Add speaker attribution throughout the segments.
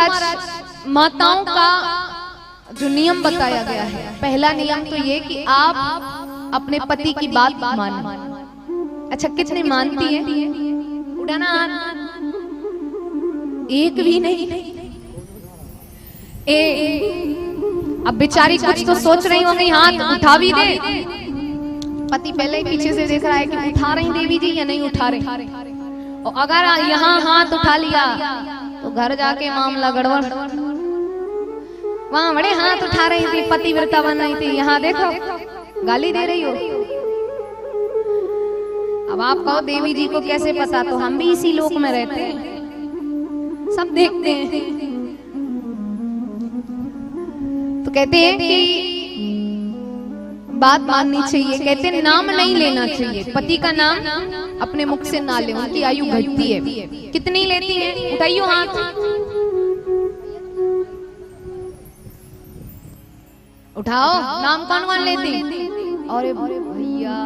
Speaker 1: महाराज माताओं का जो नियम बताया गया है, पहला नियम तो ये कि आप अपने पति की बात मानो। अच्छा, कितने मानती है? उठाना एक भी नहीं। अब बेचारी कुछ तो सोच रही होंगी, हाथ उठा भी दे। पति पहले ही पीछे से देख रहा है कि उठा रही देवी जी या नहीं उठा रहे। और अगर यहाँ हाथ उठा लिया तो घर जाके मामला गड़बड़। वहां बड़े हाथ उठा रही थी, पतिव्रता बन रही थी, यहाँ देखो गाली दे रही हो। अब आप कहो देवी जी को कैसे पता? तो हम भी इसी लोक में रहते हैं, सब देखते हैं। तो कहते हैं कि बात माननी चाहिए, कहते हैं नाम नहीं लेना चाहिए, पति का नाम अपने मुख से ना ले, उनकी आयु घटती है। कितनी लेती है? उठाइयो हाथ। उठाओ, नाम कौन कौन लेती? अरे भैया,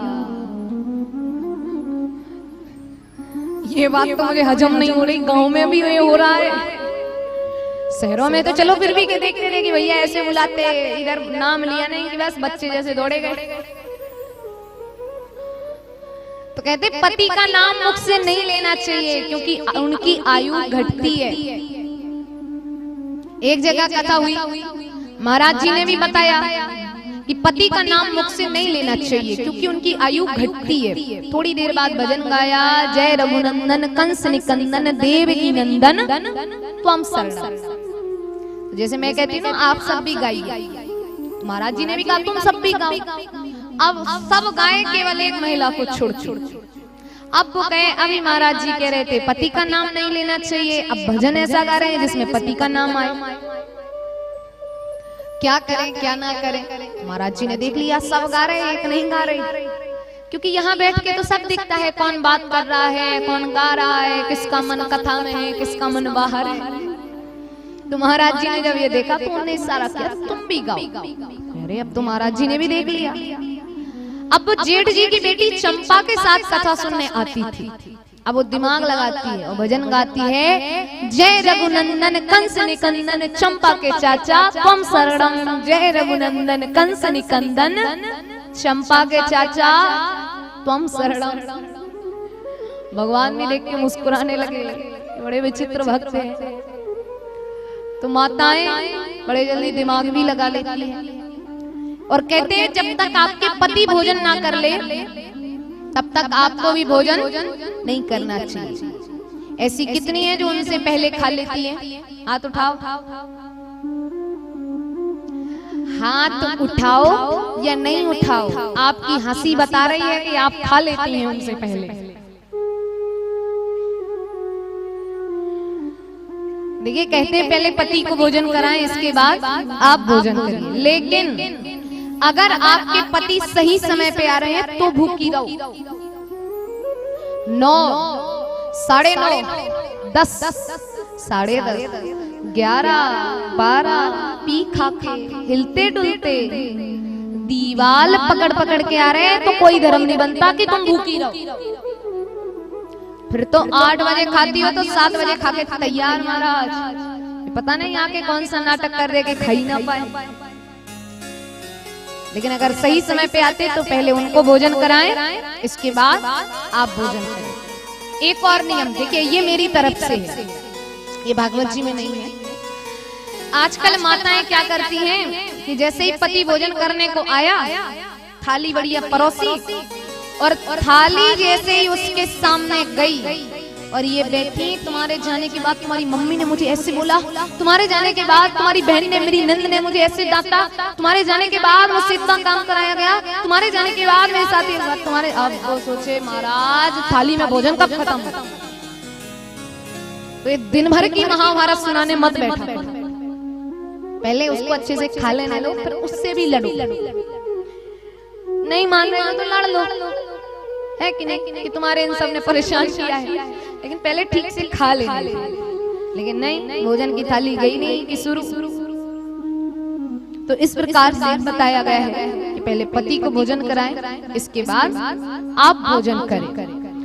Speaker 1: ये बात तो मुझे हजम नहीं हो रही। गांव में भी ये हो रहा है, शहरों में तो चलो फिर भी देखते थे कि भैया ऐसे बुलाते, इधर नाम लिया नहीं कि बस बच्चे जैसे दौड़े गए। तो कहते पति का नाम मुख से नहीं लेना चाहिए क्योंकि उनकी आयु घटती है। एक जगह कथा हुई, महाराज जी ने भी बताया कि पति का नाम मुख से नहीं लेना चाहिए क्योंकि उनकी आयु घटती है। थोड़ी देर बाद भजन गाया, जय रघुनंदन कंस निकंदन देवकी नंदन त्वम शरणम। जैसे मैं कहती हूँ ना, आप सब भी गाइए, महाराज जी ने भी कहा तुम सब भी गाओ। अब सब गाए, केवल एक महिला को छोड़ छोड़। अब वो कहे, अभी महाराज जी कह रहे थे पति का नाम नहीं लेना चाहिए, अब भजन ऐसा गा रहे हैं जिसमें पति का नाम आए। क्या करें क्या ना करें? महाराज जी ने देख लिया सब गा रहे, एक नहीं गा रही, क्योंकि यहाँ बैठ के तो सब दिखता है कौन बात कर रहा है, कौन गा रहा है, किसका मन कथा में है, किसका मन बाहर है। तो महाराज जी ने जब ये देखा तो उन्होंने इशारा किया तुम भी गाओ। अरे अब तो महाराज जी ने भी देख लिया। अब वो जेठ जी की बेटी चंपा के साथ कथा सुनने आती थी। अब वो दिमाग लगाती है और भजन गाती है, जय रघुनंदन कंस निकंदन चंपा के चाचा त्वम शरणम। जय रघुनंदन कंस निकंदन चंपा के चाचा त्वम शरणम। भगवान भी देख के मुस्कुराने लगे, बड़े विचित्र भक्त हैं। तो माताएं बड़े जल्दी दिमाग भी लगा लेती हैं और कहते हैं जब तक आपके पति भोजन ना कर ले तब तक आपको भी भोजन नहीं करना चाहिए। ऐसी कितनी है जो उनसे पहले खा लेती हैं? हाथ उठाओ, हाथ उठाओ या नहीं उठाओ, आपकी हंसी बता रही है कि आप खा लेती हैं उनसे पहले। देखिए, कहते हैं पहले पति को भोजन कराएं, इसके बाद आप भोजन करिए। लेकिन अगर आपके पति सही समय पे आ रहे हैं तो भूखी रहो। 9, 9:30, 10, 10:30, 11, 12 पी खा के हिलते डुलते दीवाल पकड़ पकड़ के आ रहे हैं तो कोई धर्म नहीं बनता कि तुम भूखी रहो। फिर तो 8 बजे खाती हो तो 7 बजे खा के तैयार। महाराज पता नहीं आके कौन सा नाटक कर दे के खाई ना पाए। लेकिन अगर सही समय पे आते तो पहले उनको भोजन कराएं, इसके बाद आप भोजन करें। एक और नियम देखिए, ये मेरी तरफ से है, ये भागवत जी में नहीं है। आजकल माताएं क्या करती हैं कि जैसे ही पति भोजन करने को आया, थाली बढ़िया परोसी और थाली जैसे ही उसके सामने गई और ये बैठी, तुम्हारे जाने के बाद तुम्हारी मम्मी ने मुझे ऐसे बोला, तुम्हारे जाने के बाद तुम्हारी बहन ने, मेरी नंद ने मुझे ऐसे डांटा, तुम्हारे जाने के बाद मुझसे इतना काम कराया गया, तुम्हारे जाने के बाद मेरे साथ ये हुआ, तुम्हारे। अब वो सोचे महाराज थाली में भोजन कब खत्म? तो ये दिन भर की महाभारत सुनाने मत बैठो, पहले उसको अच्छे से खा लेने लो, फिर उससे भी लड़ो। नहीं मान रहे तो लड़ लो, है कि नहीं, कि तुम्हारे इन सब ने परेशान किया है, लेकिन पहले ठीक से खा ले। लेकिन नहीं, भोजन की थाली गई नहीं कि शुरू। तो इस प्रकार से बताया गया है कि पहले पति को भोजन कराएं, इसके बाद आप भोजन करें।